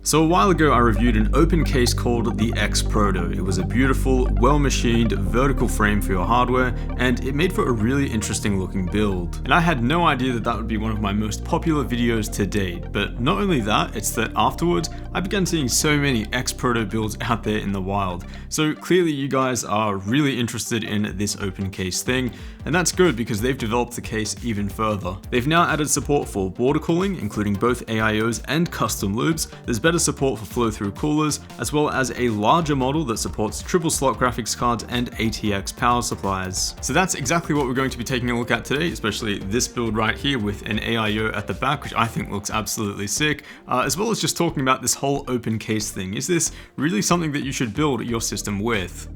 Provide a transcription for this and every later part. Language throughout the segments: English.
So a while ago I reviewed an open case called the X Proto. It was a beautiful, well-machined, vertical frame for your hardware, and it made for a really interesting looking build. And I had no idea that that would be one of my most popular videos to date, but not only that, it's that afterwards I began seeing so many X Proto builds out there in the wild. So clearly you guys are really interested in this open case thing, and that's good because they've developed the case even further. They've now added support for water cooling, including both AIOs and custom loops. There's better support for flow-through coolers, as well as a larger model that supports triple slot graphics cards and ATX power supplies. So that's exactly what we're going to be taking a look at today, especially this build right here with an AIO at the back, which I think looks absolutely sick, as well as just talking about this whole open case thing. Is this really something that you should build your system with?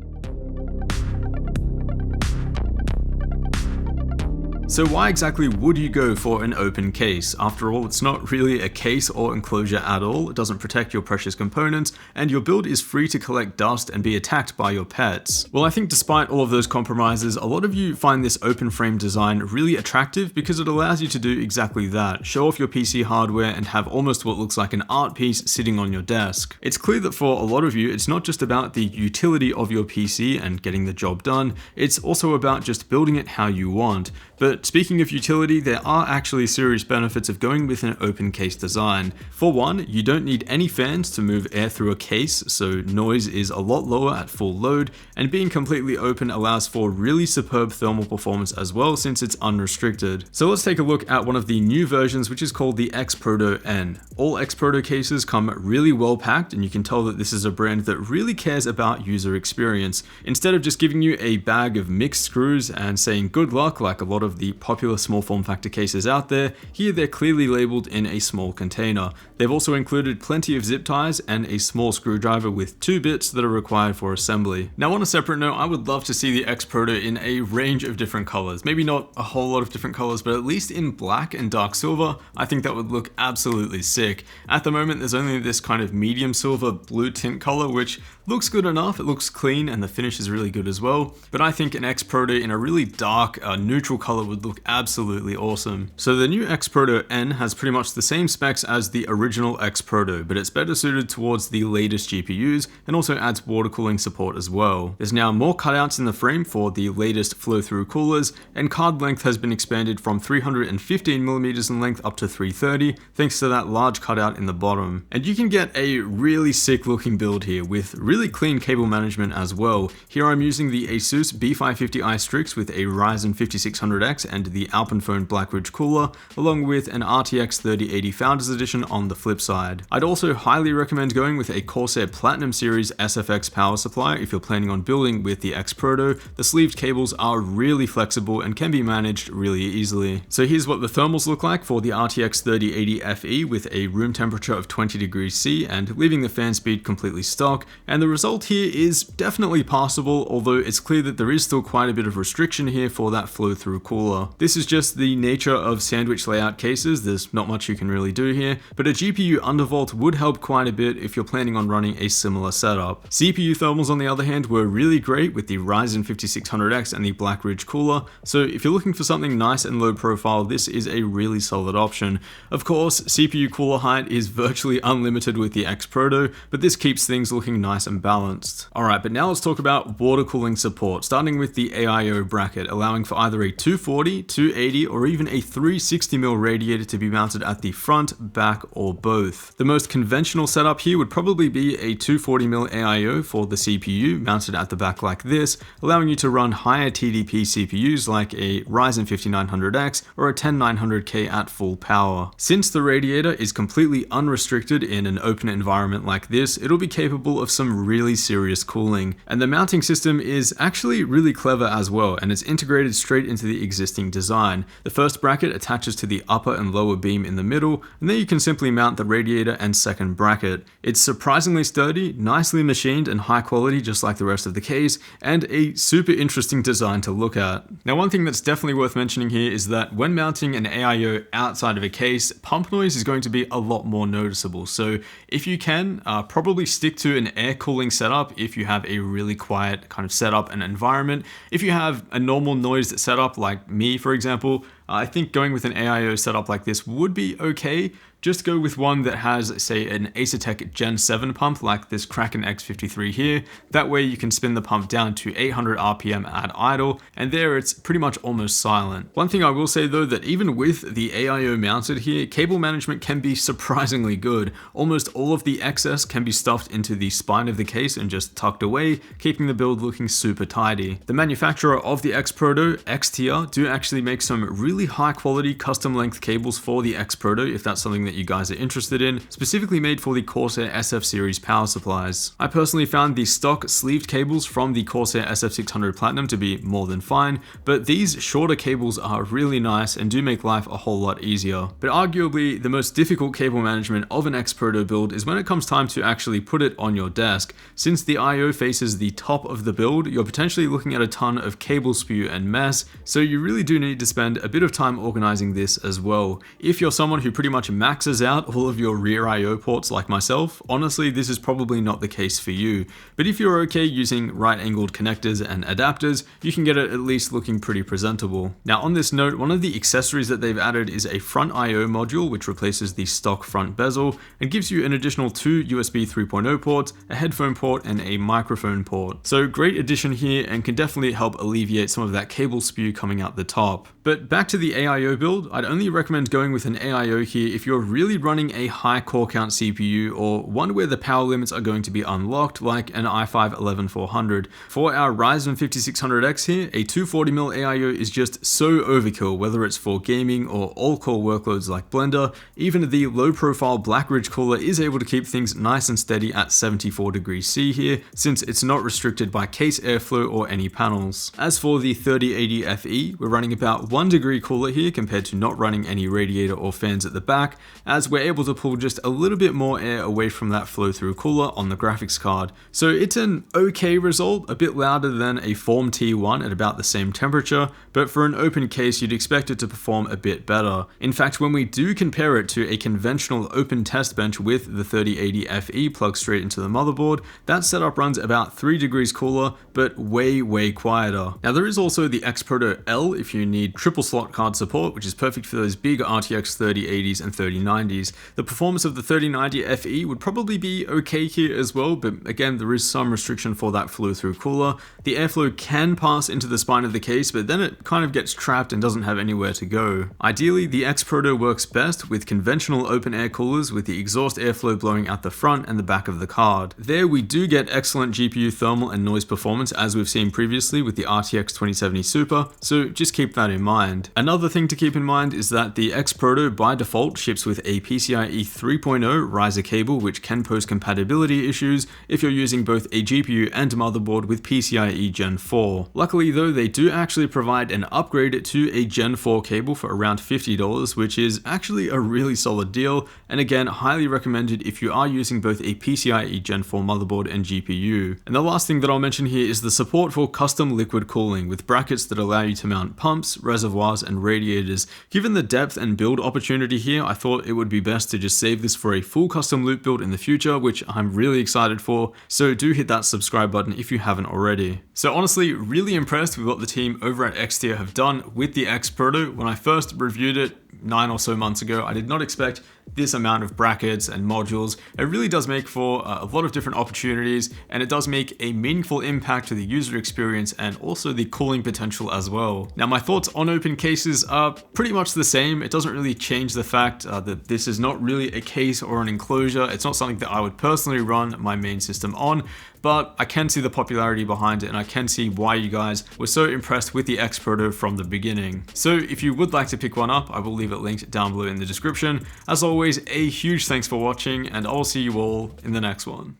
So why exactly would you go for an open case? After all, it's not really a case or enclosure at all, it doesn't protect your precious components, and your build is free to collect dust and be attacked by your pets. Well, I think despite all of those compromises, a lot of you find this open frame design really attractive because it allows you to do exactly that, show off your PC hardware and have almost what looks like an art piece sitting on your desk. It's clear that for a lot of you, it's not just about the utility of your PC and getting the job done, it's also about just building it how you want. But speaking of utility, there are actually serious benefits of going with an open case design. For one, you don't need any fans to move air through a case, so noise is a lot lower at full load, and being completely open allows for really superb thermal performance as well since it's unrestricted. So let's take a look at one of the new versions, which is called the X Proto N. All X Proto cases come really well packed, and you can tell that this is a brand that really cares about user experience. Instead of just giving you a bag of mixed screws and saying good luck like a lot of the popular small form factor cases out there, here they're clearly labeled in a small container. They've also included plenty of zip ties and a small screwdriver with 2 bits that are required for assembly. Now on a separate note, I would love to see the X Proto in a range of different colors. Maybe not a whole lot of different colors, but at least in black and dark silver. I think that would look absolutely sick. At the moment, there's only this kind of medium silver blue tint color, which looks good enough. It looks clean and the finish is really good as well. But I think an X Proto in a really dark, neutral color would look absolutely awesome. So the new X Proto N has pretty much the same specs as the original X Proto, but it's better suited towards the latest GPUs and also adds water cooling support as well. There's now more cutouts in the frame for the latest flow-through coolers, and card length has been expanded from 315mm in length up to 330, thanks to that large cutout in the bottom. And you can get a really sick looking build here with really clean cable management as well. Here I'm using the Asus B550i Strix with a Ryzen 5600X and the Alpenphone Blackridge cooler, along with an RTX 3080 Founders Edition on the flip side. I'd also highly recommend going with a Corsair Platinum Series SFX power supply if you're planning on building with the X Proto. The sleeved cables are really flexible and can be managed really easily. So here's what the thermals look like for the RTX 3080 FE with a room temperature of 20 degrees C and leaving the fan speed completely stock, and the result here is definitely passable, although it's clear that there is still quite a bit of restriction here for that flow-through cooler. This is just the nature of sandwich layout cases, there's not much you can really do here, but a GPU undervolt would help quite a bit if you're planning on running a similar setup. CPU thermals on the other hand were really great with the Ryzen 5600X and the Blackridge cooler, so if you're looking for something nice and low profile, this is a really solid option. Of course, CPU cooler height is virtually unlimited with the X Proto, but this keeps things looking nice and balanced. Alright, but now let's talk about water cooling support, starting with the AIO bracket, allowing for either a 240, 280, or even a 360mm radiator to be mounted at the front, back, or both. The most conventional setup here would probably be a 240mm AIO for the CPU mounted at the back like this, allowing you to run higher TDP CPUs like a Ryzen 5900X or a 10900K at full power. Since the radiator is completely unrestricted in an open environment like this, it'll be capable of some really serious cooling. And the mounting system is actually really clever as well, and it's integrated straight into the existing design. The first bracket attaches to the upper and lower beam in the middle, and then you can simply mount the radiator and second bracket. It's surprisingly sturdy, nicely machined, and high quality just like the rest of the case, and a super interesting design to look at. Now one thing that's definitely worth mentioning here is that when mounting an AIO outside of a case, pump noise is going to be a lot more noticeable. So if you can, probably stick to an air cooling setup if you have a really quiet kind of setup and environment. If you have a normal noise setup like me, for example, I think going with an AIO setup like this would be okay, just go with one that has, say, an Acertec Gen 7 pump like this Kraken X53 here. That way you can spin the pump down to 800 RPM at idle, and there it's pretty much almost silent. One thing I will say though, that even with the AIO mounted here, cable management can be surprisingly good. Almost all of the excess can be stuffed into the spine of the case and just tucked away, keeping the build looking super tidy. The manufacturer of the X Proto, XTR, do actually make some really high quality custom length cables for the X Proto if that's something that you guys are interested in, specifically made for the Corsair SF series power supplies. I personally found the stock sleeved cables from the Corsair SF600 Platinum to be more than fine, but these shorter cables are really nice and do make life a whole lot easier. But arguably the most difficult cable management of an X Proto build is when it comes time to actually put it on your desk. Since the IO faces the top of the build, you're potentially looking at a ton of cable spew and mess, so you really do need to spend a bit of time organizing this as well. If you're someone who pretty much maxes out all of your rear IO ports like myself, honestly this is probably not the case for you. But if you're okay using right angled connectors and adapters, you can get it at least looking pretty presentable. Now on this note, one of the accessories that they've added is a front IO module which replaces the stock front bezel and gives you an additional 2 USB 3.0 ports, a headphone port and a microphone port. So great addition here and can definitely help alleviate some of that cable spew coming out the top. But back to the AIO build, I'd only recommend going with an AIO here if you're really running a high core count CPU or one where the power limits are going to be unlocked like an i5-11400. For our Ryzen 5600X here, a 240mm AIO is just so overkill, whether it's for gaming or all-core workloads like Blender. Even the low-profile Blackridge cooler is able to keep things nice and steady at 74 degrees C here, since it's not restricted by case airflow or any panels. As for the 3080 Fe, we're running about 1 degree cooler here compared to not running any radiator or fans at the back, as we're able to pull just a little bit more air away from that flow-through cooler on the graphics card. So it's an okay result, a bit louder than a Form T1 at about the same temperature, but for an open case you'd expect it to perform a bit better. In fact, when we do compare it to a conventional open test bench with the 3080 Fe plugged straight into the motherboard, that setup runs about 3 degrees cooler, but way quieter. Now there is also the X Proto L if you need triple slot card support, which is perfect for those big RTX 3080s and 3090s. The performance of the 3090 Fe would probably be okay here as well, but again there is some restriction for that flow through cooler. The airflow can pass into the spine of the case, but then it kind of gets trapped and doesn't have anywhere to go. Ideally, the X Proto works best with conventional open air coolers with the exhaust airflow blowing out the front and the back of the card. There we do get excellent GPU thermal and noise performance as we've seen previously with the RTX 2070 Super, so just keep that in mind. Another thing to keep in mind is that the X Proto by default ships with a PCIe 3.0 riser cable, which can pose compatibility issues if you're using both a GPU and motherboard with PCIe Gen 4. Luckily though, they do actually provide an upgrade to a Gen 4 cable for around $50, which is actually a really solid deal, and again highly recommended if you are using both a PCIe Gen 4 motherboard and GPU. And the last thing that I'll mention here is the support for custom liquid cooling with brackets that allow you to mount pumps, reservoirs and radiators. Given the depth and build opportunity here, I thought it would be best to just save this for a full custom loop build in the future, which I'm really excited for, so do hit that subscribe button if you haven't already. So honestly, really impressed with what the team over at XTR have done with the X Proto. When I first reviewed it 9 or so months ago, I did not expect this amount of brackets and modules. It really does make for a lot of different opportunities, and it does make a meaningful impact to the user experience and also the cooling potential as well. Now my thoughts on open cases are pretty much the same. It doesn't really change the fact that this is not really a case or an enclosure. It's not something that I would personally run my main system on, but I can see the popularity behind it and I can see why you guys were so impressed with the X Proto from the beginning. So if you would like to pick one up, I will leave it linked down below in the description. As always, a huge thanks for watching, and I'll see you all in the next one.